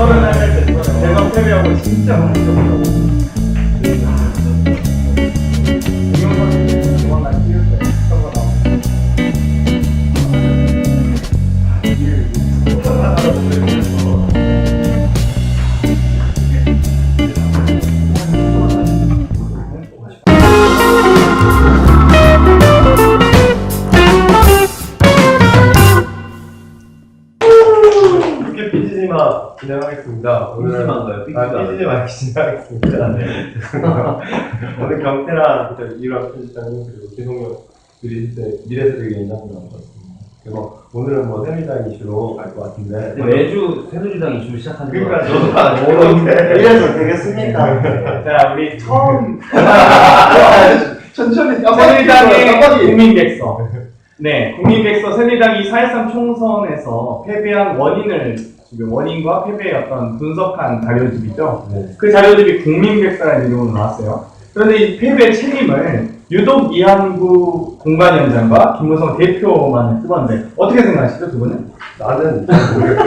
31살 때 대선 패배하고 진짜 많이 겪었다고. 이용선 조만간 찍을 거예요. 선거 나오면. PG지마 진행하겠습니다. PG지마인가요? PG지마 진행하겠습니다. 네. 오늘 경태랑 이유랑 편집장님 그리고 기성용 미래세대의 인사분 나오셨습니다. 그래서 오늘은 뭐 새누리당 이슈로 갈 것 같은데 매주 새누리당 이슈 시작하는 거 그러니까 같아요. 저도 안 모르는데 이래서 되겠습니까? 자, 우리 처음 천천히 새누리당의 국민백서. 네, 국민백서 새누리당이 4.13 총선에서 패배한 원인을 지금 원인과 패배의 어떤 분석한 자료집이죠. 네. 그 자료집이 국민백서라는 이름으로 나왔어요. 그런데 이 패배 책임을 유독 이한구 공관위원장과 김무성 대표만 쓰건데 어떻게 생각하시죠, 두 분은? 나는 잘 모르겠고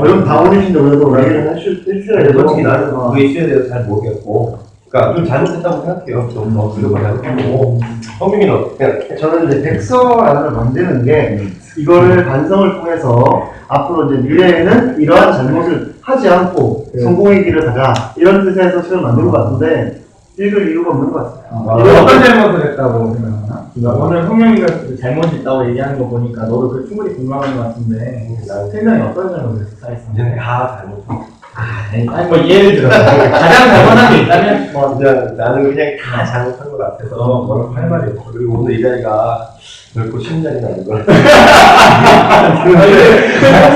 얼른 다 오리신데 그래도 얘기를 해주셔야죠. 솔직히 나는 그 이슈에 대해서 잘 모르겠고 그러니까 좀 잘못했다고 생각해요. 좀 더 노력을 잘못하고 성민이는 어떻게 생각해? 저는 이제 백서라는 걸 만드는 게 이거를 반성을 통해서 앞으로 이제 미래에는 이러한 잘못을 하지 않고 성공의 길을 가자 이런 뜻에서 책을 만든 것 같은데 읽을 이유가 없는 것 같아요. 이거 어떤 잘못을 했다고 생각하나? 오늘 성명이가 잘못이 있다고 얘기하는 거 보니까 너도 그 충분히 공감하는 것 같은데 생각이 어떤 잘못을 했어? 이제는 다 잘못하고 아니 뭐 예를 들어 가장 잘못한 게 있다면 뭐 그냥 나는 그냥 다 잘못한 것 같아서 뭐라고 할 말이 없어. 그리고 오늘 이 자리가 결코 쉬운 자리는 아닌 것 같아요.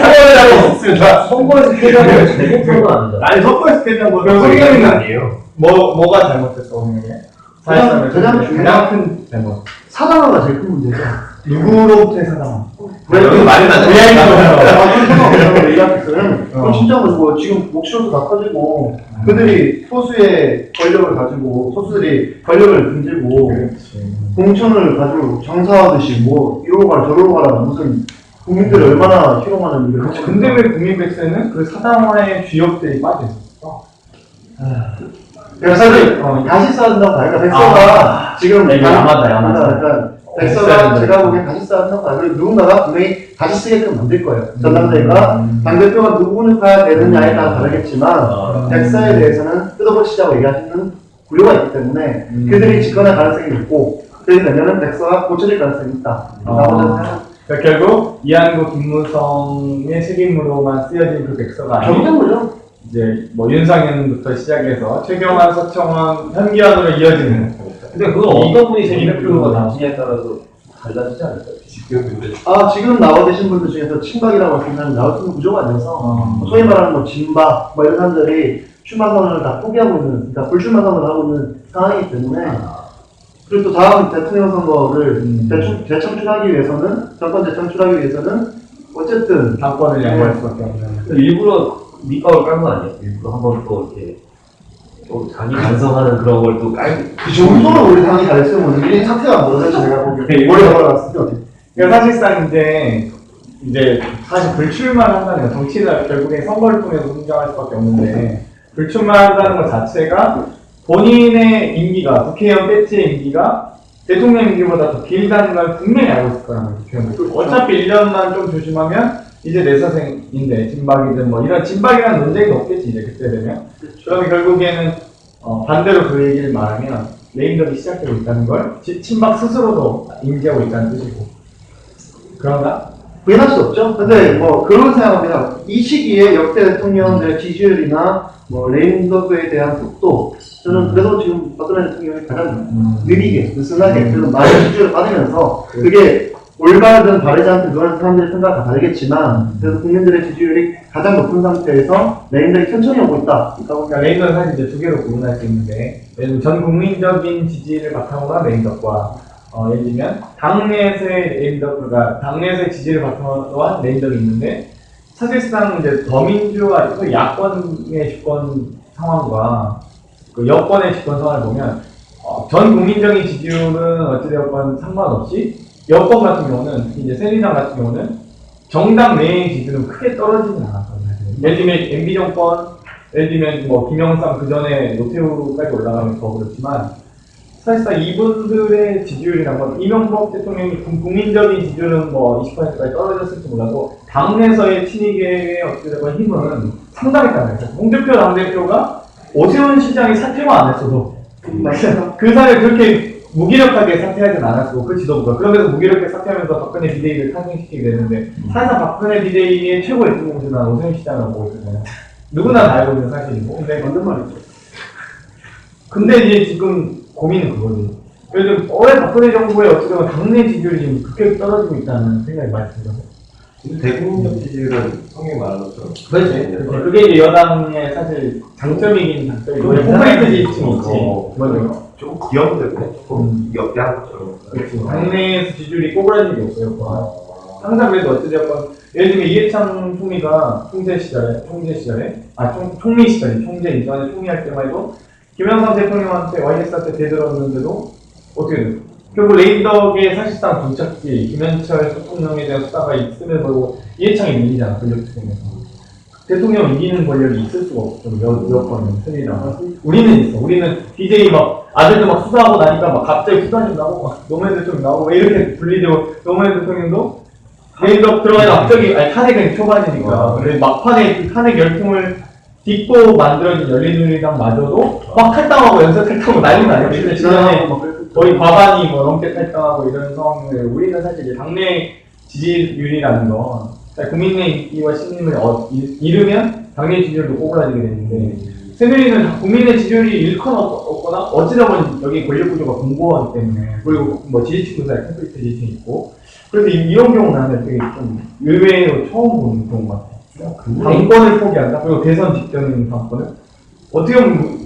선거를 없습니다. 선거에서 패배하면 대통령은 아니다. 아니 선거에서 패배한 거 성경이는 아니에요. 뭐가 잘못했어 오늘? 가장 가장 큰 잘못. 사당화가 제일 큰 문제죠. 누구로부터의 사당? 여기 말이 얘기하겠어요. 그럼 진짜 뭐 지금 목소리도 다 커지고 그들이 소수의 권력을 가지고 소수들이 권력을 등지고 공천을 가지고 장사하듯이 뭐 이러고 가라 저러고 가라 무슨 국민들이 얼마나 희롱하는 일을 하고 근데 왜 국민백서에는 그 사당화의 주역들이 빠져 있었어? 그래서 사실 다시 쌓는다고 봐요. 백서가 지금 그러니까 백서가 제가 보기엔 다시 쌓는다고 봐요. 그리고 누군가가 분명히 다시 쓰게끔 만들 거예요. 전당대회가 당대표가 누구가 되느냐에 따라 다르겠지만 백서에 대해서는 뜯어고치자고 얘기하시는 구조가 있기 때문에 그들이 집권할 가능성이 높고 그렇게 되면 백서가 고쳐질 가능성이 있다. 그러니까 결국 이한구 김무성의 책임으로만 쓰여진 그 백서가 아닌 정된 거죠. 이제 뭐 윤상현부터 시작해서 최경환, 서청원, 현기환으로 이어지는. 근데 그건 어떤 분이 대표가 당신에 따라서 달라지지 않을까요? 지금 나와 계신 분들 중에서 친박이라고 말씀하는 나와 있는 구조가 아니어서 소위 말하는 뭐 진박 뭐 이런 사람들이 출마 선언을 다 포기하고 있는 그러니까 불출마 선언을 하고 있는 상황이기 때문에 그리고 또 다음 대통령 선거를 재창출하기 위해서는 정권 재창출하기 위해서는 어쨌든 당권을 양보할 수밖에 없는. 일부러 밑밥을 깐 거 아니에요? 일부러 한번 또 이렇게 또 자기 반성하는 그런 걸 또 깔고 그 정도로 우리 당이 잘했으면 우리 사태가 뭐였지 내가 보기엔 오래 걸어갔을 때 어디 그러니까 사실상 이제 사실 불출마를 한다는 거 정치는 결국에 선거를 통해서 성장할 수밖에 없는데 불출마한다는 것 자체가 본인의 임기가 국회의원 배치의 임기가 대통령 임기보다 더 길다는 걸 분명히 알고 있을 거라는 거죠. 어차피 1년만 좀 조심하면 이제 내 사생인데 진박이든 뭐 이런 진박이라는 논쟁이 없겠지 이제 그때 되면. 그러면 결국에는 반대로 그 얘기를 말하면 레임덕이 시작되고 있다는 걸 친박 스스로도 인지하고 있다는 뜻이고 그런가? 부인할 수 없죠. 근데 뭐 그런 생각합니다. 이 시기에 역대 대통령들의 지지율이나 뭐 레임덕에 대한 속도 저는 그래도 지금 박근혜 대통령이 가장 느리게 느슨하게 그래도 많은 지지율을 받으면서 그게 올바르든 바르지 않든 그런 사람들의 생각이 다 다르겠지만 그래서 국민들의 지지율이 가장 높은 상태에서 레임덕이 천천히 오고 있다. 그러니까 레임덕은 사실 이제 두 개로 구분할 수 있는데 전 국민적인 지지를 바탕으로 한 레임덕과 예를 들면 당내에서의 레임덕과 당내에서의 지지를 바탕으로 한 레임덕이 있는데 사실상 이제 더민주와 야권의 집권 상황과 그 여권의 집권 상황을 보면 전 국민적인 지지율은 어찌되었건 상관없이 여권 같은 경우는 이제 새누리당 같은 경우는 정당 내의 지지는 크게 떨어지진 않았거든요. 예를 들면 MB 정권, 예를 들면 뭐 김영삼 그 전에 노태우까지 올라가면 더 그렇지만 사실상 이분들의 지지율이란 건 이명박 대통령이 국민적인 지지율은 뭐 20%까지 떨어졌을지 몰라도 당내에서의 친이계의 어찌됐건 힘은 상당했다는 거죠. 홍준표 당대표가 오세훈 시장이 사퇴만 안 했어도 그 사이에 그렇게 무기력하게 사퇴하진 않았고 그 지도부가 그러면서 무기력하게 사퇴하면서 박근혜 비대위를 탄생시키게 되는데 사실상 박근혜 비대위의 최고 예쁜 공주는 오세훈 시장을 보고 있거든요. 누구나 다 알고 있는 사실이고 근데 맞는 말이죠. 근데 이제 지금 고민은 그거지. 요즘 올해 박근혜 정부의 어찌되면 당내 지지율이 지금 급격히 떨어지고 있다는 생각이 많이 들어요. 지금 대국민적 지지율은 성경이 말한 것처럼 그렇지. 그게 이제 여당의 사실 장점이긴 장점이고 포메이트 지지층이 있지. 맞아요. 조금 기업 때문에 조금 역대한 것처럼. 그렇지. 당내에서 지지율이 꼬부라진 게 없어요. 항상 그래도 어찌되건 예를 들면 이해창 총리가 총리 시절에 이전에 총리할 때만 해도 김영삼 대통령한테 YS한테 대들었는데도 어떻게 돼요? 결국 레이덕의 사실상 종착지 김현철 대통령에 대한 수사가 있음을 보고 이해창이 밀리잖아 권력투쟁에서. 대통령 이기는 권력이 있을 수가 없죠. 여건은 틀리다. 우리는 있어. 우리는 DJ 막 아들도 막 수사하고 나니까 막 갑자기 수사님 나오고 막 노무현 대통령 나오고 왜 이렇게 분리되고 노무현 대통령도 레이덕 들어가서 갑자기 탄핵은 초반이니까 그래 막판에 그 탄핵 열풍을 딛고 만들어진 열린우리당마저도 막 탈당하고 연쇄 탈당하고 난리 나요. 근데 지난해 거의 과반이 뭐 넘게 탈당하고 이런 상황을 우리는 사실 당내 지지율이라는 건 국민의 인기와 신임을 잃으면 당내 지지율도 꼬부라지게 되는데 새누리는 국민의 지지율이 잃거나 없거나 어찌다 보니 여기 권력 구조가 공고하기 때문에 그리고 뭐 지지층 사이에 콘플릭트 지지층이 있고 그래서 이런 경우는 나는 되게 좀 의외로 처음 보는 경우 같아요. 당권을 포기한다? 그리고 대선 직전인 당권을? 어떻게 보면,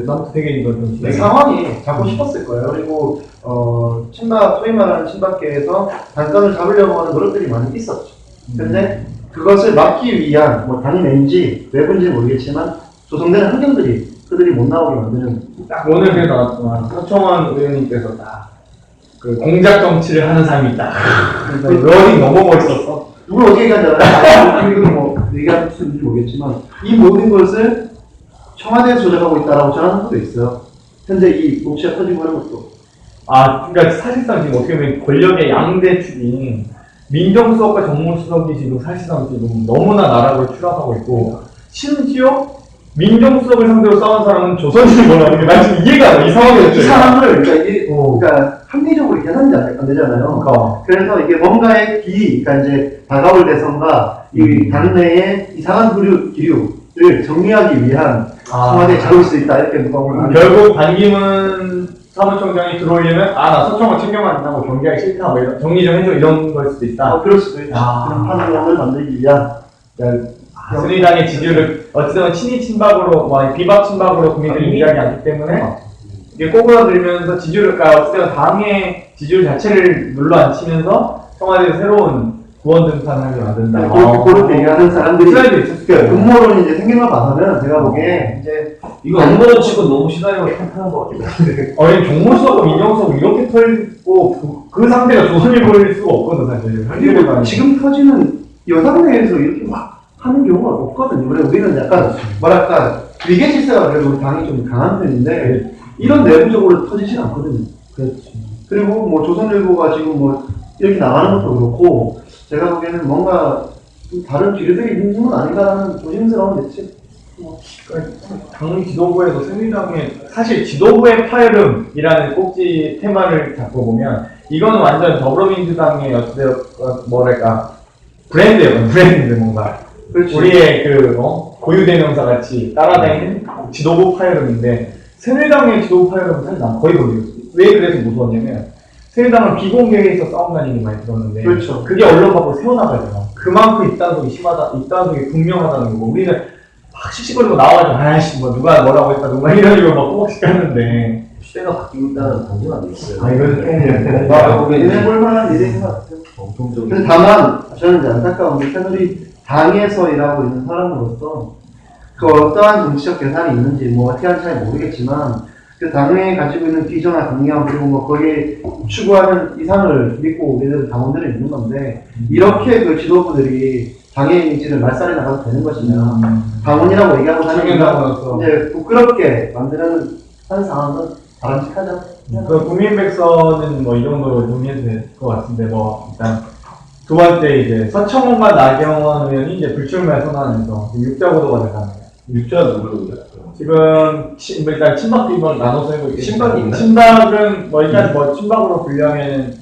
나도 되게 이걸 좀. 상황이 잡고 싶었을 거예요. 그리고, 친박, 소위 말하는 친박계에서 단권을 잡으려고 하는 노력들이 많이 있었죠. 근데 그것을 막기 위한, 뭐, 당인인지 외부인지는 모르겠지만, 조성되는 환경들이 그들이 못 나오게 만드는. 딱 오늘 그래 나왔지만, 서청원 의원님께서 딱, 그 공작 정치를 하는 사람이 있다. 러닝 너무 멋있었어. 누굴 어떻게 얘기한다면 이건 뭐 얘기할 수 있는지 모르겠지만 이 모든 것을 청와대에서 조작하고 있다라고 전하는 것도 있어요. 현재 이 녹취가 터지고 하는 것도. 그러니까 사실상 지금 어떻게 보면 권력의 양대 축이 민정수석과 정무수석이 지금 사실상 지금 너무나 나락으로 추락하고 있고 심지어 민정수석을 상대로 싸운 사람은 조선인이 원하는 게 난 지금 이해가 안 돼. 이 상황에서 이 사람을 그러니까 합리적으로 계산이 안 되잖아요. 그래서 이게 뭔가의 그러니까 이제 다가올 대선과 이 당내의 이상한 기류를 정리하기 위한 청와대에 잡을 수 있다 이렇게 누가 보면 결국 반기문 사무총장이 들어오려면 나 서청원 챙겨만 안다고 경기하기 싫다 뭐 이런 정리 좀 해줘 이런 걸 수도 있다. 그럴 수도 있죠. 그런 판단을 만들기 위한 새누리당의 지지율을 어찌든 친이 친박으로 비박 친박으로 국민들이 이해하지 않기 때문에 이게 꼬부라들면서 지지율, 그러니까 어쨌든 당의 지지율 자체를 눌러앉히면서 청와대에서 새로운 구원 등판을 하게 만든다. 그렇게 얘기하는 사람들이 슬라이드 있었어요. 음모론이 이제 생긴 걸 봐서는 제가 보기에 이제 이거 음모론 치고 너무 시나리오가 탄탄한 것 같기도 한데. 정무수석, 민정수석 이렇게 털고 그 상대가 조선일보일 수가 없거든 사실. 그리고 지금 터지는 여당 내에서 이렇게 막 하는 경우가 없거든요. 그래서 우리는 약간 뭐랄까 위계 질서가 그래도 우리 당이 좀 강한 편인데 이런 내부적으로 터지진 않거든요. 그렇지. 그리고 뭐 조선일보가 지금 뭐 이렇게 나가는 것도 그렇고 제가 보기에는 뭔가 다른 기류들이 있는 건 아닌가라는 조심스러운 예측. 당 지도부에서 새누리당의 사실 지도부의 파열음이라는 꼭지 테마를 잡고 보면 이거는 완전 더불어민주당의 어찌되어 뭐랄까 브랜드 뭔가 그렇지. 우리의 고유대명사 같이 따라다니는 지도부 파열음인데 새누리당의 지도부 파열음은 사실 난 거의 모르겠어요. 왜 그래서 무서웠냐면 새누리당은 비공개에서 싸운다는 얘기 많이 들었는데 그렇죠. 그게 언론 밖으로 새어나가잖아. 그만큼 입단속이 심하다, 입단속이 분명하다는 거고 우리는 막 씩씩거리고 나와가지고 뭐 누가 뭐라고 했다 누가 이런 식으로 막 꼬박씩 하는데 시대가 바뀌고 있다는 단지가 아니었어요. 이거는 내가 보기에는 해볼 만한 일인 것 같아요. 엄청적인. 근데 다만 저는 이제 안타까운 게 새누리 당에서 일하고 있는 사람으로서 그 어떠한 정치적 계산이 있는지 뭐 어떻게 하는지 잘 모르겠지만 그 당에 가지고 있는 비전과 강령 그리고 뭐 거기에 추구하는 이상을 믿고 우리들 당원들이 있는 건데 이렇게 그 지도부들이 당의 이미지를 말살해 나가도 되는 것이냐. 당원이라고 얘기하고 다니니까 청년당원으로서. 이제 부끄럽게 만드는 한 상황은 바람직하죠. 그 국민백서는 뭐 이 정도로 정리해도 될 것 같은데 뭐 일단 두 번째 이제 서청원과 나경원 의원이 이제 불출마 선언하면서 6자 보도가 돼가네요. 육자 누구로요? 지금 일단 친박 비번 나눠서 해볼게요. 친박이 있나? 친박은 뭐 일단 뭐 친박으로 분류하면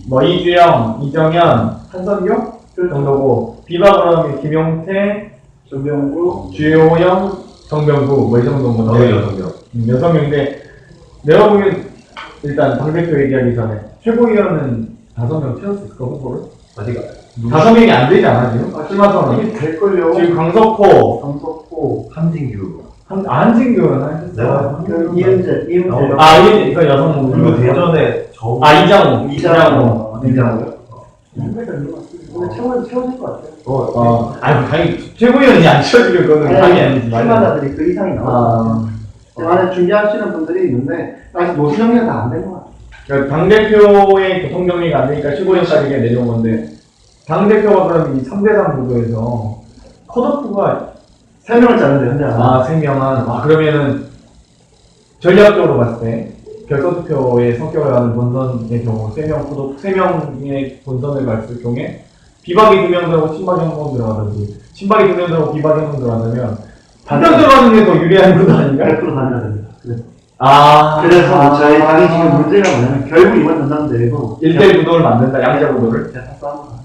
뭐 이주영, 이정현, 한선교 정도고 비박으로 김용태, 조병구, 주호영, 정병구 뭐 이 정도인 건데 여성명. 여성인데 내가 보기엔 일단 당대표 얘기하기 전에 최고위원은 5명 채웠을까 후보를? 어디가? 5명이 안 되지 않아 지금? 출마 선언 이게 될걸요. 지금 강석호, 강석호, 함진규. 한진규는 하셨어요. 이은재. 아 이거 여성 그리고 후보. 대전에 정. 이장호. 이장호. 근데 채워질 것 같아요. 당연히 최고위원이 안 채워지면 그거는 당연히 아니지. 출마자들이 그 이상이 나와요. 안에 준비하시는 분들이 있는데 아직 노수 정리가 다 안 된 것 같아요. 그러니까 당대표의 교통 정리가 안 되니까 최고위원까지 그냥 내려온 건데 당대표가 그럼 이 3대3 구도에서 컷오프가 3명을 짜는데 현재 3명한 그러면은 전략적으로 봤을 때 결선투표의 성격을 하는 본선의 경우 3명의 본선을 갔을 경우에 비박이 2명 들어가고 친박이 1명 들어가든지 친박이 2명 들어가고 비박이 1명 들어간다면 1명 들어가는 게 더 유리한 구도 아닌가? 100% 다녀야 됩니다. 그래서 저희 당이 지금 문제가 뭐냐면 결국 이번 전당대회고 1대1 구도를 만든다, 양자 구도를. 개파 싸움을 가요.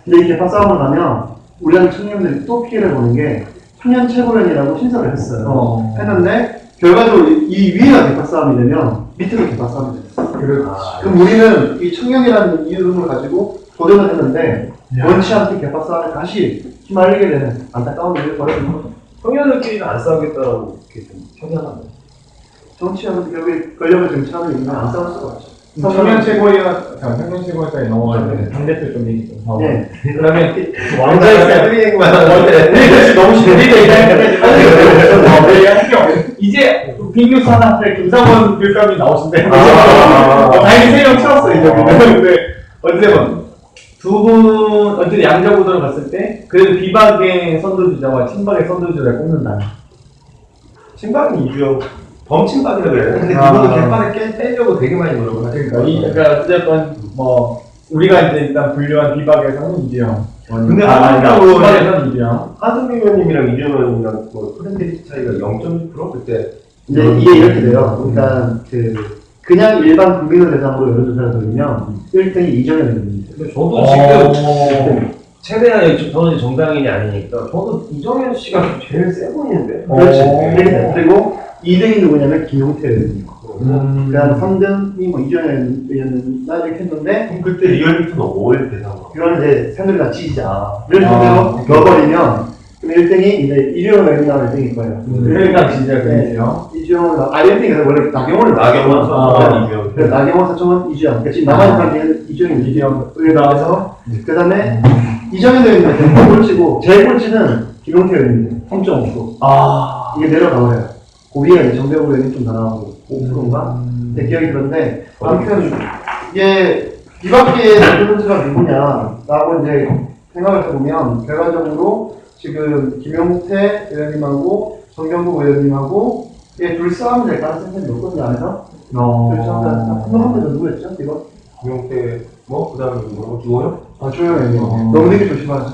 근데 이 개파 싸움을 가면 우리 한 청년들이 또 피해를 보는 게 청년 최고위원이라고 신설을 했어요. 했는데 결과적으로 이 위에가 개파 싸움이 되면 밑에도 개파 싸움이 됐어요. 그럼 우리는 이 청년이라는 이름을 가지고 도전을 했는데 원치 않게 개파 싸움에 다시 휘말리게 되는 안타까운 일을 벌여진 거죠. 청년들끼리는 안 싸우겠다라고 이렇게 좀 청년하는. 정치하면 결국에 권력을 쟁취하는 이유는 안 싸울 수가 없죠. 청년 최고위원까지 넘어갈 때 당대표 좀 얘기 좀 하고. 네. 그러면 왕자가 틀리는 거야. 너무 이제 빅뉴스 하나 할 김상원 교수님이 나오신대. 다행히 3명 채웠어 이제. 근데 어쨌든 두 분 어쨌든 양자 구도를 봤을 때 그래도 비박의 선두주자와 친박의 선두주자를 꼽는다. 친박이 이주영. 범친박이라 그래요. 근데 그거는 개판을 빼려고 되게 많이 노력을 하니까. 그러니까 어쨌든 뭐 우리가 이제 일단 분류한 비박에서는 이주영. 근데 친박에서는 이주영. 하승민 의원님이랑 이주영 의원님이랑 뭐 퍼센테이지 차이가 0.6% 그때. 이제 이게 이렇게 돼요. 그러니까 그냥 일반 국민을 대상으로 여론조사를 돌리면 1등이 이정현 의원입니다. 근데 저도 지금 최대한 저는 정당인이 아니니까 저도 이정현 씨가 제일 세 보이는데. 그렇지. 그리고 2등이 누구냐면 김용태 의원이고. 그다음 3등이 뭐 이정현 의원은 이렇게 했는데 그럼 그때 리얼미터는 5일 대상으로. 그거는 이제 새누리당 지지자를 상대로 넣어버리면 그럼 1등이 이제 이주영 의원이랑 1등일 거예요. 그러니까 진짜 그렇죠. 이주영을 1등이 원래 나경원을 나경원 선수가 그래서 이주영. 나경원 사청은 이주영. 그러니까 지금 남아있는 상태는 이주영 의원에서 그다음에 이정현 의원님은 더 꼴찌고 제일 꼴찌는 김용태 의원입니다. 3.5%. 이게 내려가버려요. 고비가 이제 정대호 의원이 좀 나가고 5%인가? 내 기억이 그런데 아무튼 이게 비박계의 대표선수가 누구냐라고 이제 생각을 해보면 결과적으로 지금 김용태 의원님하고 정경국 의원님하고 이게 둘 싸움이 될 가능성이 높거든요 안에서. 그렇죠. 한번 더 누구였죠? 이거? 김용태 뭐 그다음에 뭐 주호영? 조용 의원님. 너무 되게 조심하죠.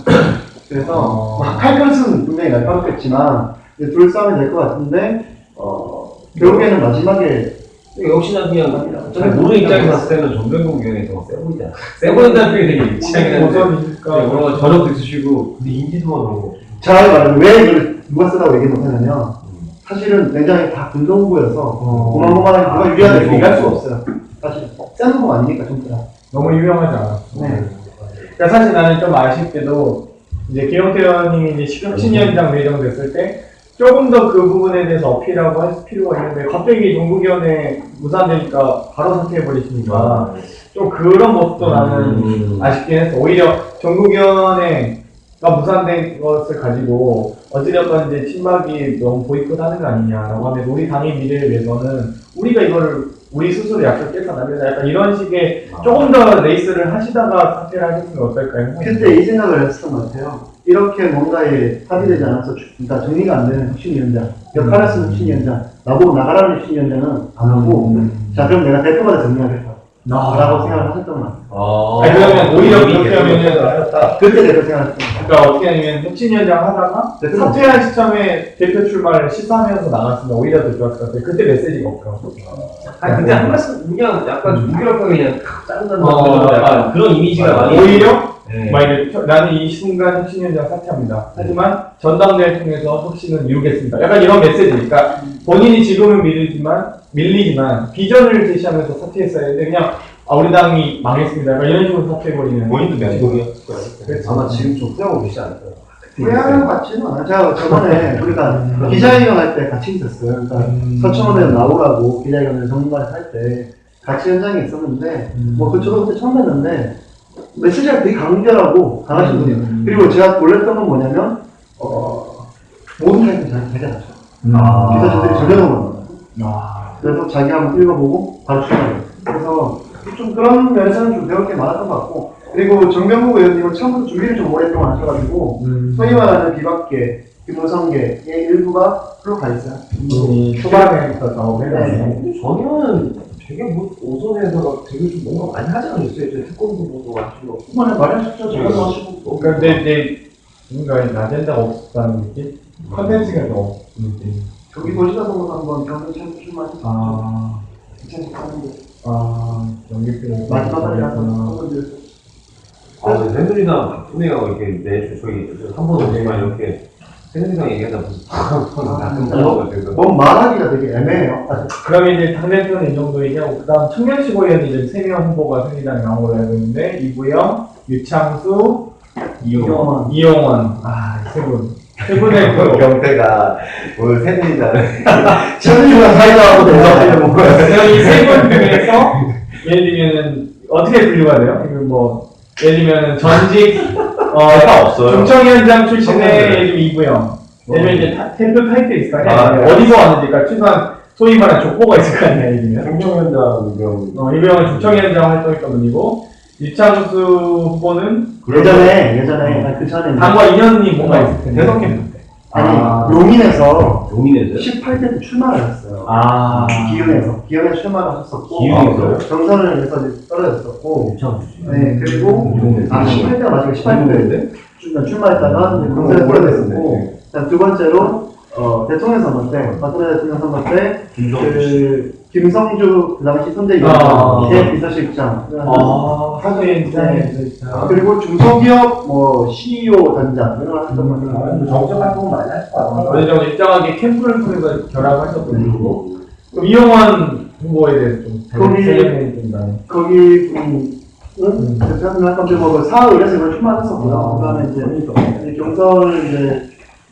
그래서 할 것은 분명히 날카롭겠지만 둘 싸움이 될 것 같은데 결국에는 마지막에 역시나 그냥 잘 모르는 입장에서 봤을 때는 전병국 의원이 더 세 보이잖아. 세 보인다는 표현이 되게 유치하긴 한데 그런 저녁도 드시고 근데 인지도가 너무. 잘 말하면 왜 이걸 누가 쓰라고 얘기 못하냐면 사실은 굉장히 다 군동 후보여서 고만고만하게 누가 유리하다고 얘기할 수가 없어요. 사실 센 후보 아니니까 전부 다. 너무 유명하지 않아. 네. 그러니까 사실 나는 좀 아쉽게도 이제 김용태 의원님이 이제 신위원장 내정됐을 때 조금 더 그 부분에 대해서 어필하고 할 필요가 있는데 갑자기 정부위원회 무산되니까 바로 사퇴해버리시니까 좀 그런 모습도 나는 아쉽긴 했어. 오히려 정부위원회가 무산된 것을 가지고 어찌됐건 이제 친박이 너무 보이콧하는 거 아니냐라고 하면 우리 당의 미래를 위해서는 우리가 이거를 우리 스스로 약속 깨서 남겨서 약간 이런 식의 조금 더 레이스를 하시다가 사퇴를 하셨으면 어떨까요? 그때 이 생각을 했었던 것 같아요. 이렇게 뭔가에 합의되지 않아서 그러니까 정리가 안 되는 혁신위원장, 역할을 쓰는 혁신위원장, 나보고 나가라는 혁신위원장은 안 하고 자 그럼 내가 대표가 돼 정리하겠다 라고 생각을 하셨던 것 같아요. 아니, 그러면 오히려 그렇게 하면은 그때 대표 생각했던 것 같아요. 그러니까 어떻게 하냐면 혁신위원장 하다가 사퇴한 시점에 대표 출마를 시사하면서 나갔으면 오히려 더 좋았을 것 같아요. 그때 메시지가 없어. 아니 근데 한 말씀 그냥 약간 무기력하게 그냥 탁 짜증난다 어, 약간 그런 이미지가 많이 오히려 네. 만약에 나는 이 순간 혁신위원장 사퇴합니다. 하지만 전당대회를 통해서 혁신은 이루겠습니다. 약간 이런 메시지니까 본인이 지금은 밀리지만 비전을 제시하면서 사퇴했어야 했는데 그냥 우리 당이 망했습니다. 약간 이런 식으로 사퇴해버리는. 본인도 면목이었을 거예요. 아마 지금 좀 후회하고 계시지 않을까요? 후회하는 것 같지는 않아요. 제가 저번에 우리가 기자회견 할 때 같이 있었어요. 그러니까 서청원에 나오라고 기자회견을 전문가를 할 때 같이 현장에 있었는데 뭐 저도 그때 처음 뵀는데 메시지가 되게 간결하고 강하신 분이에요. 그리고 제가 놀랬던 건 뭐냐면 모든 타입이 잘 되잖아요. 기자들이 전혀 그래서 자기 한번 읽어보고 바로 출발해요. 그래서 좀 그런 면에서는 좀 배울 게 많았던 것 같고 그리고 정병국 의원님은 처음부터 준비를 좀 오랫동안 하셔가지고 소위 말하는 비박계, 김무성계의 일부가 흘러가 있어요. 초반에부터 작업해놨어요. 저는 되게 뭐 오선에서 되게 좀 뭔가 많이 하지 않았어요? 저 태권도 보고 하시고 후반에 마련했죠. 저도 하시고 그러니까 근데 뭔가 아젠다가 없었다는 느낌? 컨텐츠가 좀 없는 느낌. 저기 도시가서도 한번 경선 출마 아, 연기표를 마지막 날이라서 네, 새누리당 박근혜가 이렇게 저희 한번 오지만 이렇게 새누리당 얘기하다 무슨 가끔 들어가지고 뭐 말하기가 되게 애매해요. 그러면 이제 당대표는 이 정도 얘기하고 그다음 청년식 의원이 이제 3명 후보가 새누리당에 나온 걸로 알고 있는데 이부영, 유창수, 이용원. 이 세 분. 세 분의 그 경태가 오늘 새누리당을 새누리당 사이다하고 대화하려고 이세 분 중에서 예를 들면은 어떻게 분류가 돼요? 이거 뭐 예를 들면은 전직 없어요. 중청위원장 출신의 예를 들면 이부영. 예를 들면 이제 대표 타이틀이 있을 거 아니야? 네. 어디서 왔는지, 그러니까 최소한 소위 말하는 족보가 있을 거 아니야, 예를 들면. 중청위원장 이병 이부영은 중청위원장 활동했던 분이고 유창수 후보는 예전에 그 전에 당과 인연이 뭔가 있을 텐데. 대선 캠프 때. 아니 용인에서 용인에서 18대 때 출마를 했어요. 아. 기흥에 출마를 하셨었고 기흥에서요? 경선을 해서 이제 떨어졌었고 유창수지. 네 그리고 18대가 맞아요. 18대 출마했다가 이제 경선에 떨어졌었고 두 번째로 대통령 선거 때 박근혜 대통령 선거 때 김성주 그 당시 선대위원장 비서실장 사소인 그리고 중소기업 뭐 CEO 단장 이런 걸 하셨던 분들 정책 활동 많이 하실 것 같아요. 어느 정도 일정하게 캠프를 통해서 결합하셨던 분이고 그럼 이용원 후보에 대해서 좀 설명해 준다면 거기 분은 대표님 할 건데 뭐 사의에서 이걸 출마했었고요. 그다음에 이제 경선을 이제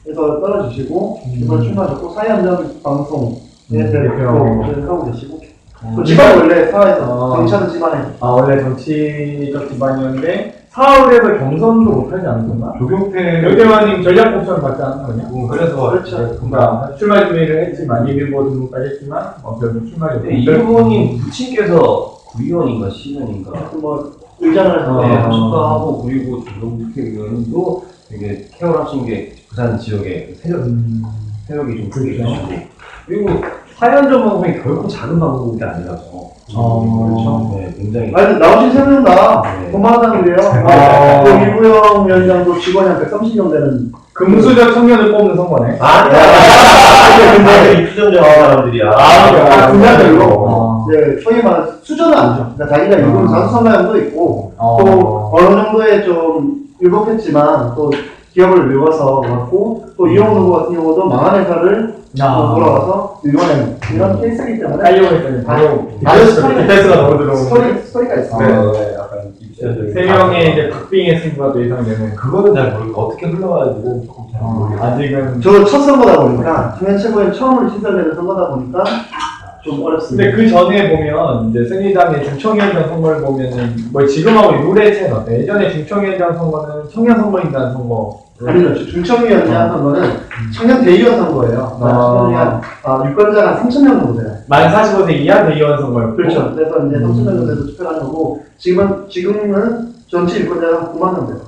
해서 떨어지시고 이걸 출마하셨고 사회안전 방송에 대표를 하고 계시고 또 집안 원래 사회에서 정치하는 집안에 원래 정치적 기반이었는데 사흘에서 경선도 못하지 않았나? 조경태 여대원님 전략 공천을 받지 않았나 그냥? 그래서 그렇죠. 그러니까 출마 준비를 했지만 이밀보 등록까지 했지만 결국 출마를 이 후보님 부친께서 구의원인가 시의원인가 뭐 의장을 해서 네, 축하하고 그리고 조경태 의원도 되게 케어하신 게 부산 지역의 세력이 좀 크게 있으시고 그리고 사회안전 방송이 결코 작은 방송이 아니라서 그렇죠. 네, 굉장히 아니 나오신 세 명 다 네. 본방사장이래요. 또 이부영 위원장도 직원이 한 130명 되는 금수저 청년을 뽑는 선거네. 근데 입주정적인 사람들이야. 분야별로 이제 소위 말하는 수저는 아니죠. 그러니까 자기가 일본 자수성가형도 있고 또 어느 정도의 좀 율법했지만 또 기업을 밀어서 갖고 또 이용 후보 같은 경우도 망한 회사를 돌아와서 일본에 이런 케이스이기 때문에 깔려고 했더니 바로 스토리가 너무 들어오고 스토리가 있어요. 네, 약간 입시적인 세 명의 이제 박빙의 승부가 또 예상되는 그거는 잘 모르고 어떻게 흘러가는지는 조금 잘 모르겠어요. 아직은 저 첫 선거다 보니까 청년 최고위원 처음으로 신설되는 선거다 보니까 좀 어렵습니다. 근데 그 전에 보면 이제 새누리당의 중청위원장 선거를 보면은 뭐 지금하고 룰의 차이는 어때? 예전에 중청위원장 선거는 청년 선거인단 선거 아니죠. 중청위원장 선거는 청년 대의원 선거예요. 청년 위한 유권자가 3,000명 정도 돼요. 만 45세 이하 대의원 선거였고. 그렇죠. 그래서 이제 3,000명 정도 돼서 투표하는 거고, 지금은 전체 유권자가 9만 명 돼요.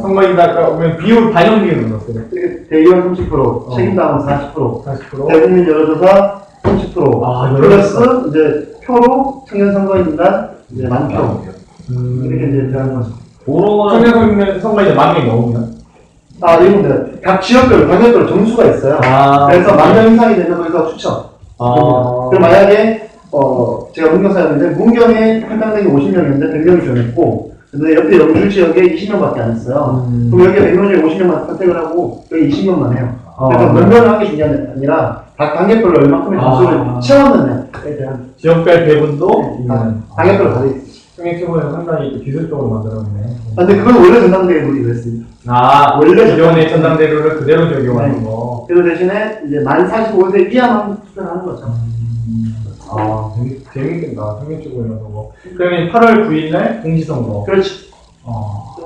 선거인단 보면 비율 반영 비율은 어때요? 대의원 30%, 책임당원 40%, 40%? 대국민 여론조사 30%, 아, 플러스 이제 표로 청년 선거인단 이제 만 표. 이렇게 이제 되는 거죠. 청년 선거인단 만 명이 넘으면? 이건데 각 지역별, 당역별 점수가 있어요. 그래서 만 명 이상이 되면 거기서 추천. 그럼 만약에 제가 문경사였는데 문경에 할당량이 50명이었는데 100명이 지원했고, 근데 옆에 영주 지역에 20명밖에 안 했어요. 그럼 여기 100명 중에 50명만 선택을 하고 여기 20명만 해요. 그래서 몇 명을 하는 게 중요한 게 아니라 각 당역별로 얼마큼의 점수를 채웠느냐에 대한 지역별 배분도 있는. 당역별로 다 돼 있어요. 청년 최고는 상당히 기술적으로 만들었네. 근데 그건 원래 전당대회 룰이 그랬습니다. 원래 기존의 전당대로를 그대로 적용하는 거. 그 대신에 이제 만 45세 이하만 투표를 하는 거죠. 재밌겠다. 청년 최고는 선거. 그러면 8월 9일날 공시선거. 그렇지.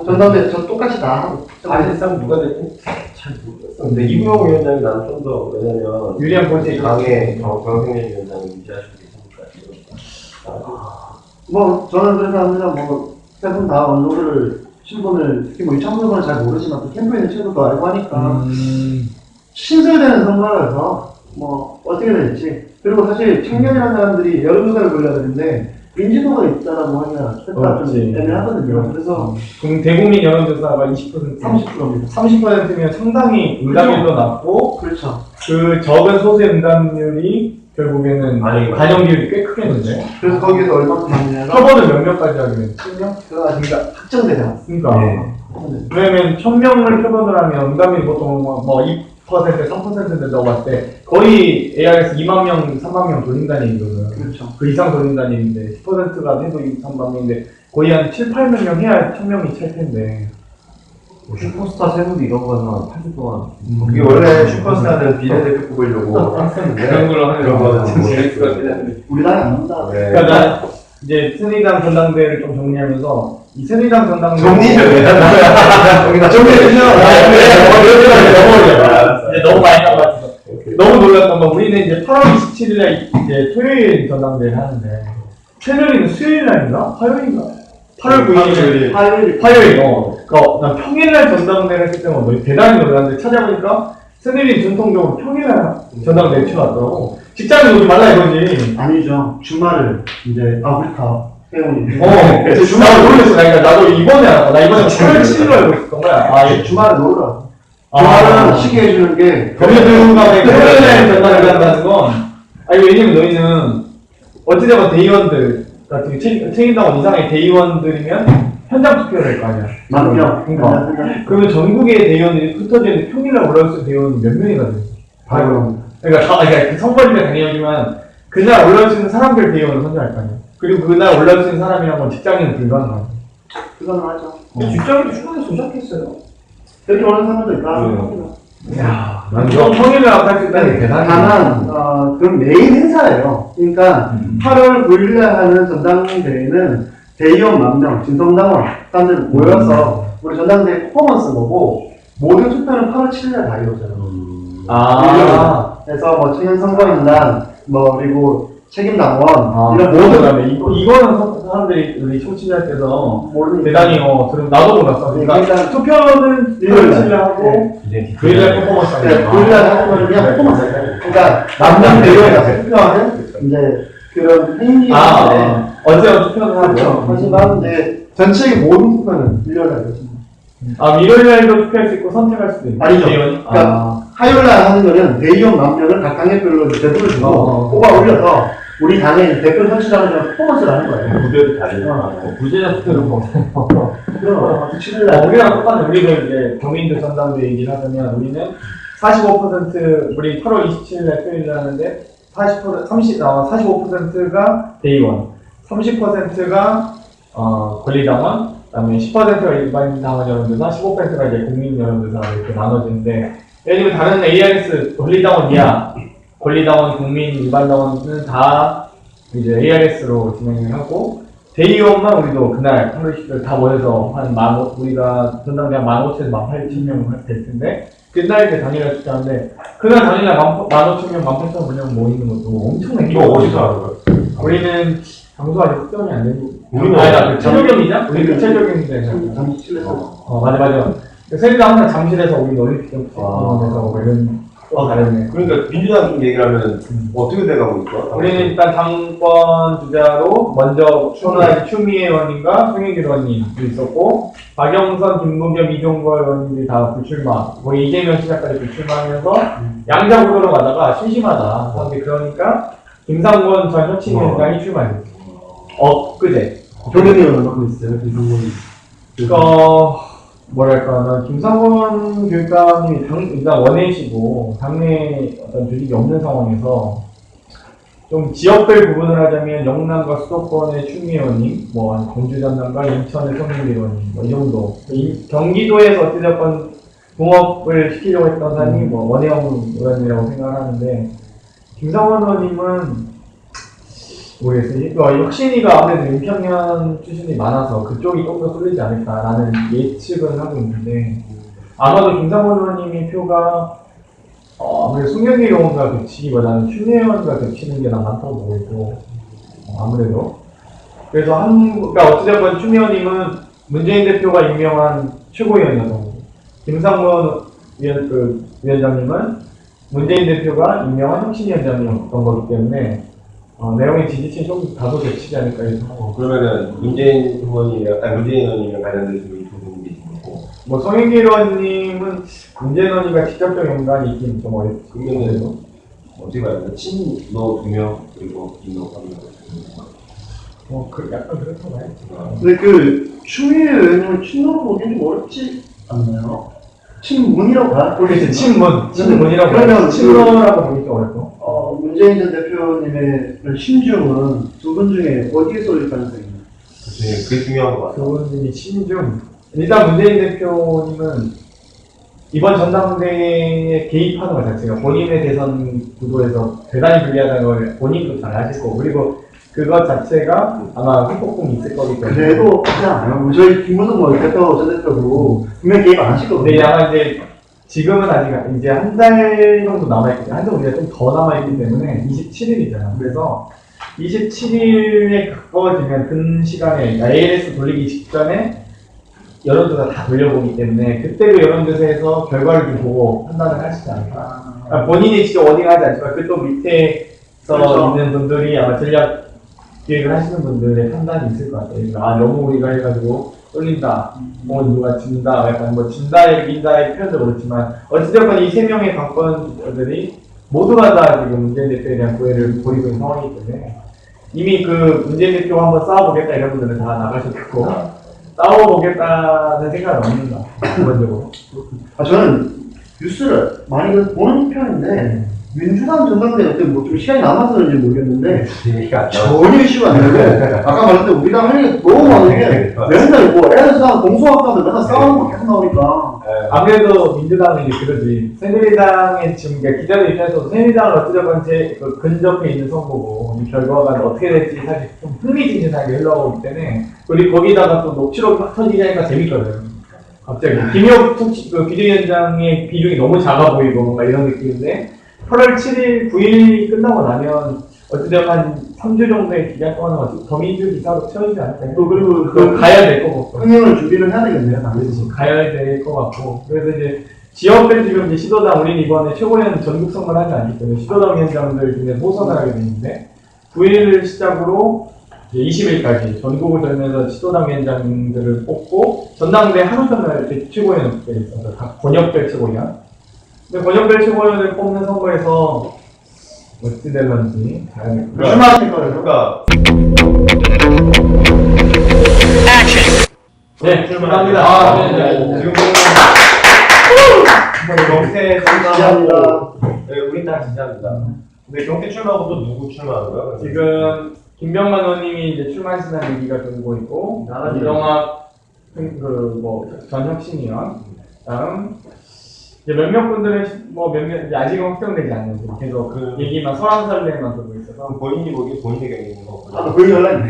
전당대회 저 똑같이 다 하고. 사실상 누가 될지 잘 모르겠어. 근데 이구영 위원장이 나는 좀 더, 왜냐면 유리한 본체 당의 정성현 위원장이 유지하시고 계시니까. 저는 그래서 합니다. 세 분 다 어느 정도를 신분을, 특히 이창훈 분은 잘 모르지만 또 캠프에 있는 친구도 알고 하니까 신설되는 선거라서 어떻게 될지. 그리고 사실 청년이라는 사람들이 여론조사를 돌려야 되는데 인지도가 있다라고 하기가 좀 애매하거든요. 그래서 대국민 여론조사가 20%, 30%입니다. 30%면 상당히 응답률도 낮고, 그렇죠. 그 적은 소수의 응답률이 결국에는 반영 비율이 꽤 크겠는데. 그래서 거기에서 얼마큼 많냐면 표본은 몇 명까지 하기로 했지? 10명? 그거 아직 확정되지 그러니까. 네. 왜냐면 1000명을 표본을 하면 응답률이 보통 2%, 3% 된다고 봤을 때 거의 ARS 2만 명, 3만 명 돌린다는 얘기거든. 그렇죠. 그 이상 돌린다는 얘기인데 10%가 해도 2, 3만 명인데 거의 한 7, 8만 명 해야 1000명이 찰 텐데. 슈퍼스타 세븐도 이런 거는 8주 동안. 그게 원래 슈퍼스타는 비례대표 뽑으려고 했었는데 그런 걸로 하는 그런 거는 거. 재밌을 것 같아요. 우리나라에 안 난다. 그러니까 난 이제 새누리당 전당대회를 좀 정리하면서 이 새누리당 전당대회 이제 너무 많이 나온 것 같아서 너무 놀랐던 건 우리는 이제 8월 27일에 이제 토요일 전당대회를 하는데 새누리는 수요일 날인가? 화요일인가? 8월 9일 화요일 난 평일날 전당대회를 했을 때는 대단히 놀랐는데 찾아보니까 새누리는 전통적으로 평일날 전당대회 치러왔더라고. 직장인 오지 말라 이거지. 아니죠. 주말을 이제 우리 다 회원이. 주말을 모르겠어. 그러니까 나도 이번에 알았다. 나 이번에 8월 7일로 알고 있었던 거야. 주말을 놀으라. 주말은 쉬게 해주는 게 검역들과의 토요일날 전당을 한다는 건 왜냐면 너희는 어찌되건 대의원들 같은 책임당원 이상의 대의원들이면 현장 투표를 할 거 아니야. 만명. 그러니까 그러면 전국의 대의원들이 흩어져 있는데 평일날 올라올 수 있는 대의원이 몇 명이나 돼? 그러니까 그 선거일에 당연하지만 그날 올라올 수 있는 사람들 대의원을 선정할 거 아니야. 그리고 그날 올라올 수 있는 사람이란 건 직장인은 불가능하죠. 불가능하죠. 직장인도 충분히 조작했어요. 그렇게 오는 사람도 있다. 야, 난 평일날 할 수 있다는 게 대단해. 다만 그럼 메인 행사예요. 그러니까 8월 9일날 하는 전당대회는 대의원 10,000명, 진성당원 사람들 모여서 우리 전당대회 퍼포먼스 거고 모든 투표는 8월 7일날 다 이루어져요. 그래서 청년 선거인단 그리고 책임당원 이런 모든 이거는 사람들이 우리 청취자 때서 모르니까 대단히 나도 몰랐어. 그러니까 투표는 1월 7일 하고 9일날 퍼포먼스 하는 9일날 하는 거는 그냥 퍼포먼스. 그러니까 남남 대의원이 투표하는 이제 그런 행위인데 어제 투표는 그렇죠. 하지만 이제 전체의 모든 투표는 1월에 하거든요. 일요일날도 투표할 수 있고 선택할 수도 있는. 아니죠. 그러니까 화요일날 하는 거는 대의원 10,000명을 각 당협별로 대표를 주고 뽑아 올려서 우리 당의 대표 선출하는 퍼포먼스를 하는 거예요. 무대도 다르니까 부재자 투표를 못해요. 그럼 7일날 우리랑 똑같은 우리도 이제 경민들 전당대 얘기를 하자면 우리는 45% 우리 8월 27일날 토요일날 하는데 45%가 대의원, 30%가 권리당원, 그다음에 10%가 일반 당원 여론조사, 15%가 이제 국민 여론조사 이렇게 나눠지는데 예를 들면 다른 ARS 권리당원 이하, 권리당원, 국민, 일반 당원은 다 이제 ARS로 진행을 하고 대의원만 우리도 그날 8월 10일 다 모여서 우리가 전당대 한 15,000에서 18,000명 될 텐데 그날 이제 단일화 축제하는데 그날 단일화 15,000명, 18,000명 모이는 것도 엄청나게 이거 어디서 하는 거예요? 우리는 장소 아직 확정이 안 되고 우리는 아니다 최저경이자? 우리 그 최저경인데 잠실에서 맞아 새누리당 항상 잠실에서 우리 올림픽에서 뭐 이런 다르네. 그러니까 민주당 쪽 얘기를 하면 어떻게 돼가고 있어? 우리는 일단 당권 주자로 먼저 선호하신 추미애 의원님과 송영길 의원님도 있었고 박영선, 김부겸, 이종걸 의원님들이 다 불출마 거의 이재명 시작까지 불출마하면서 양자구도로 가다가 심심하다. 그런데 그러니까 김상곤 전 혁신위원장이 출마했어요. 엊그제. 조경이 의원 맡고 있어요. 김상곤이. 뭐랄까, 난 김상곤 교육감님이 일단 원내시고, 당내 어떤 조직이 없는 상황에서, 좀 지역별 구분을 하자면, 영남과 수도권의 추미애 의원님, 광주 전남과 인천의 송영길 의원님, 이 정도. 경기도에서 어찌됐건 붕업을 시키려고 했던 사람이 원혜영 의원이라고 생각을 하는데, 김상곤 의원님은, 모르겠어요. 혁신이가 아무래도 윤평면 출신이 많아서 그쪽이 좀 더 쏠리지 않을까라는 예측을 하고 있는데 아마도 김상곤 의원님의 표가 아무래도 송영길 의원과 겹치기보다는 추미애 의원과 겹치는 게 난 많다고 보고 있고 아무래도 그래서 그러니까 어찌됐건 추미애 의원님은 문재인 대표가 임명한 최고위원이었고 김상곤 위원장님은 문재인 대표가 임명한 혁신위원장이었던 거기 때문에 내용의 지지층이 좀 다소 겹치지 않을까 해서. 그러면은 문재인 의원님이랑 관련돼서 이 부분이 계신 거고. 송영길 의원님은 문재인 의원님과 직접적 연관이 있긴 좀 어렵죠. 그러면은 어떻게 봐야 되나? 친노 2명 그리고 인노 1명. 약간 그렇다고 봐야지. 근데 추미애 의원님을 친노로 보기엔 좀 어렵지 않나요? 친문이라고 봐요? 그렇지, 친문이라고 그러면 친문이라고 보기 어렵고. 문재인 전 대표님의 심중은 두 분 중에 어디에 쏠릴 가능성이 있나요? 그게 중요한 것 같아요. 그분이 친중. 일단 문재인 대표님은 이번 전당대회에 개입하는 것 자체가 본인의 대선 구도에서 대단히 불리하다는 걸 본인도 잘 아실 거고 그리고 그것 자체가 아마 후폭풍이 있을 거기 때문에 그래도 하지 않아요. 저희 김문성 대표, 전 대표도 분명히 개입 안 하실 거거든요. 근데 아마 이제 지금은 아직 이제 한 달 정도 남아있기 때문에 한 달 우리가 좀 더 남아있기 때문에 27일이잖아. 그래서 27일에 가까워지면 그 시간에 ALS 돌리기 직전에 여론조사 다 돌려보기 때문에 그때도 여론조사에서 결과를 좀 보고 판단을 하시지 않을까. 그러니까 본인이 직접 어딩하지 않지만 그쪽 밑에서 그렇죠. 있는 분들이 아마 전략 기획을 하시는 분들의 판단이 있을 것 같아요. 그러니까 너무 우리가 해가지고 쏠린다, 누가 진다, 약간 진다, 이긴다의 표현도 그렇지만 어찌됐건 이 세 명의 당권자들이 모두가 다 지금 문재인 대표에 대한 고해를 보이고 있는 상황이기 때문에 이미 그 문재인 대표와 한번 싸워보겠다 이런 분들은 다 나가셨고 싸워보겠다는 생각은 없는가 기본적으로. 저는 뉴스를 많이 보는 편인데 민주당 전당대회 때 좀 시간이 남아서 그런지 모르겠는데 전혀 이슈가 안 되고 아까 말했던 우리랑 할 얘기가 너무 많은 게 맨날 애들랑 공소학과들 맨날 싸우는 거 계속 나오니까 아무래도 민주당은 이제 그러지. 새누리당의 지금 기자들 입장에서도 새누리당은 어찌됐건 근접해 있는 선거고 이 결과가 어떻게 될지 사실 좀 흥미진진하게 흘러가기 때문에 우리 거기다가 또 녹취록이 막 터지니까 재밌거든. 갑자기 김효 비대위원장의 비중이 너무 작아 보이고 뭔가 이런 느낌인데 8월 7일, 9일이 끝나고 나면 어찌되면 한 3주 정도의 기간 동안은 더민주 기사로 채워지지 않을까요? 그리고 가야 될 것 같고. 흥행을 준비를 해야 되겠네요, 당연히. 가야 될 것 같고. 그래서 이제 지역별 지금 이제 시도당, 우리는 이번에 최고위원 전국 선거를 하지 않기 때문에 시도당 위원장들 중에 호선을 하게 되는데 9일을 시작으로 이제 20일까지 전국을 돌면서 시도당 위원장들을 뽑고 전당대 하루 전날 이렇게 최고위원들이 있어서 각 권역별 최고위원. 근데 권역별 최고위원을 뽑는 선거에서 어찌 될런지 조심하실 거예요. 그러니까 네, 출발합니다. 지금 경태 감사합니다. 네, 우리 다 진짜입니다. 근데 경태 출마하고 또 누구 출마하는 거야? 지금 김병만 의원님이 이제 출마하신다는 얘기가 돌고 있고 이동학 전 혁신위원 다음 이제 몇몇 분들은 뭐 몇몇 이제 아직은 확정되지 않는데 계속 그- 얘기만 설왕설래만 듣고 있어서 본인이 보기에 본인의 경기인 거. 아, 그 연락이.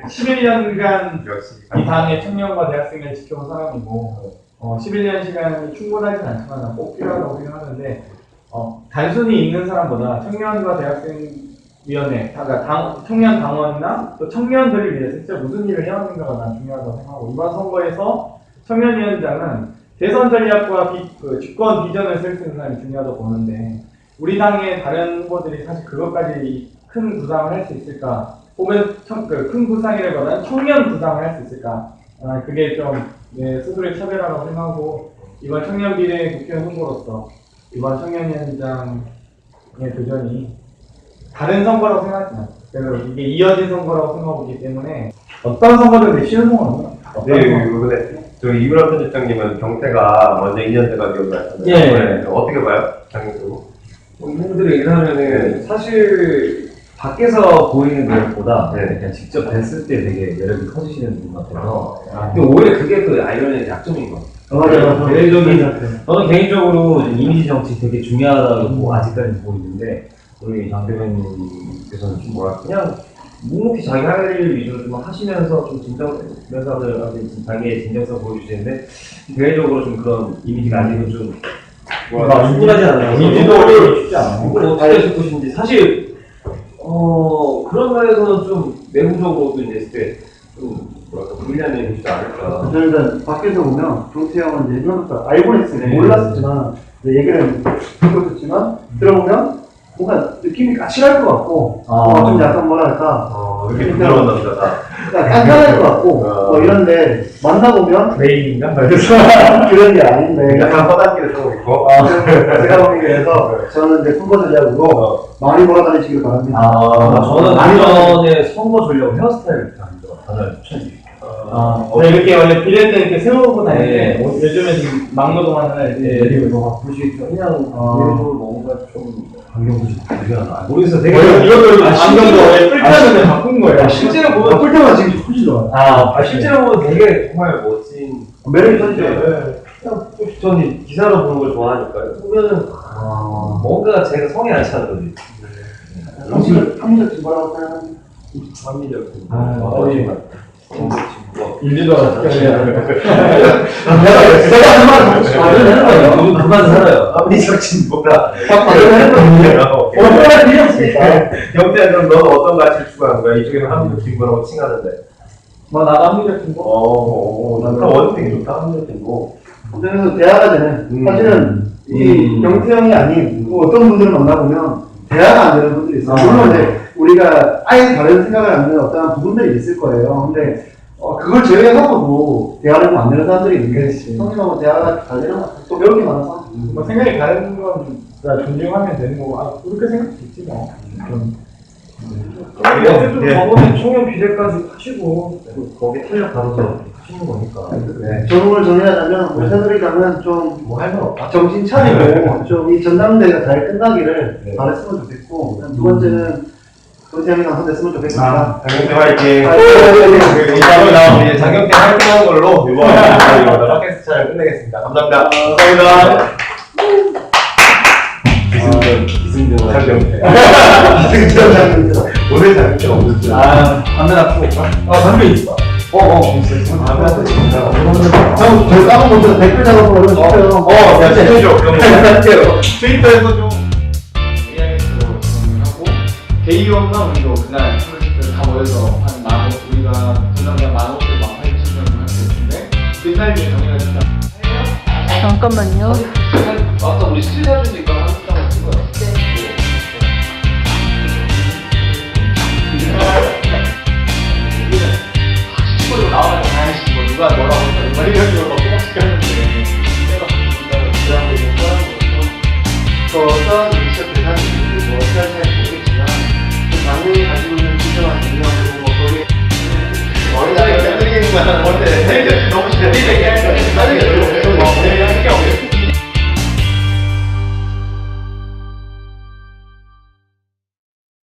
11년간 역시. 이 당의 청년과 대학생을 지켜온 사람이고 11년 시간이 충분하진 않지만 난 꼭 필요하다고 생각하는데 단순히 있는 사람보다 청년과 대학생위원회, 그러니까 청년 당원이나 또 청년들을 위해서 진짜 무슨 일을 해야 하는가가 난 중요하다고 생각하고 이번 선거에서 청년위원장은 대선 전략과 집권 비전을 쓸 수 있는 사람이 중요하다고 보는데 우리 당의 다른 후보들이 사실 그것까지 큰 부상을 할 수 있을까? 혹은 큰 부상이라기보다는 청년 부상을 할 수 있을까? 그게 좀 스스로의 차별화라고 생각하고 이번 청년 비례 국회의원 후보로서 이번 청년위원장의 도전이 다른 선거라고 생각하지 않아요. 그래서 이게 이어진 선거라고 생각하기 때문에 어떤 선거든 쉬운 선거는 네, 이번에 저희 이유라 편집장님은 경태가 먼저 2년 돼가 기억나잖아요. 예. 어떻게 봐요? 장님도? 이분들 얘기를 하면은 사실 밖에서 보이는 것보다 그냥 직접 뵀을 때 되게 매력이 커지시는 분 같아서 근데 오히려 그게 그 아이언의 약점인 것 같아요. 맞아요. 저는 개인적으로 이미지 정치 되게 중요하다고 아직까지 보고 있는데 우리 장 대변인께서는 좀 뭐랄까 그냥 묵묵히 자기 할 일 위주로 좀 하시면서 좀 진정면사들한테 자기의 진정성 보여주시는데 개인적으로 좀 그런 이미지가 아직은 좀 충분하지 않아요. 민주도를 쉽지 않아요. 이걸 어떻게 하실 것인지 사실 그런 면에서는 좀 내부적으로도 이제 했을 때좀 뭐랄까 불리한 일이지 않을까. 저는 밖에서 보면 경태 형은 이제 옛날부터 알고는 했어요. 몰랐었지만 얘기를 듣고 있었지만 들어보면 뭔가 느낌이 까칠할 것 같고 좀 약간 뭐랄까 이렇게 부드러운 남자다. 깐깐할 것 같고 뭐 이런데 만나보면 레인인가? 그런 게 아닌데 약간 허당기를 쓰고 있고. 제가 보기에 그래서 저는 이제 선거 전략으로 많이 몰아다니시길 바랍니다. 저는 예전에 선거 전략 헤어스타일 단어를 추천드립니다. 이렇게 원래 비례 때 이렇게 세우고 다니는데 네. 요즘에 지금 막노동만 하나 이렇게 그리고 보시겠죠. 그냥 그래도 뭔가 좀 강경구시 되려나 모르겠어요. 되게 이것도 안경도 원래 뿔때문에 바꾼 거예요. 실제로 보면 볼 때마다 지금 훨씬 좋아요. 실제로 보면 되게 정말 멋진 매력이 터지죠. 그냥 저는 기사로 보는 걸 좋아하니까요. 보면은 뭔가 제가 성에 안 차는 거지. 합리적 뭐라고 생각하는지. 합리적. 인지도가 내가 하는 말은 그만 살아요. 합리적 진보다. 얼마나 필요 없으니까. 경태야, 그럼 너는 어떤 가치를 추구하는 거야? 이쪽에는 합리적 진보라고 칭하는데. 나도 합리적 진보? 좋다. 원칙이 좋다. 합리적 진보. 그래서 대화가 되는 사실은 이 경태 형이 아닌 또 어떤 분들을 만나보면 대화가 안 되는 분들이 있어요. 물론 이제 우리가 아예 다른 생각을 하는 어떤 부분들이 있을 거예요. 근데 그걸 제외하고도 대화를 안 되는 사람들이 있는데 형님하고 대화가 잘 되는 것 같아요. 또 배울 게 많아서. 생각이 다른 건 존중하면 되는 거고 그렇게 생각할 수 있지 뭐. 어쨌든 저번에 청년 비례까지 하시고 거기 탄력 받아서 하시는 거니까. 조롱을 정리하자면 우리 새누리당은 좀 뭐 할 말 없다. 정신 차리고 좀 이 전당대회가 잘 끝나기를 바랬으면 좋겠고 두 번째는 경태 형이 당선됐으면 좋겠습니다. 장경태 화이팅. 화이팅! 이제 장경태 화이팅한 걸로 이번 팟캐스트 촬영 끝내겠습니다. 감사합니다. 감사합니다. 기승전 장경태. 기승전 오늘 장경태가 없었죠. 담배 나 피고 올까? 담배 있어. 형, 저희 까먹은 댓글 작업을 얼른 시켜요. 해줘. 그럼 트위터에서 좀 AIS로 하고 대의원과 우리도 그날 다 모여서 한 우리가 전당대 15,000명, 18,000명 할수 있는데 그날 위해 정리가 됐다. 잠깐만요. 아까 우리 스틸 사주니까 한 장을 찍어요. 시골로 나와서 아이씨 뭐 누가 뭐라고 했다 누가 이런 식으로 막 꼬박씩 하는데 내가 본다는 그런 거 좀 하는 거 어떤 리서치 대상이 뭐 어떻게 할지 모르겠지만 당연히 가지고 있는 기저와 능력으로 뭐 거기에 머리가 흔들리는 거야. 뭔데? 너무 싫어.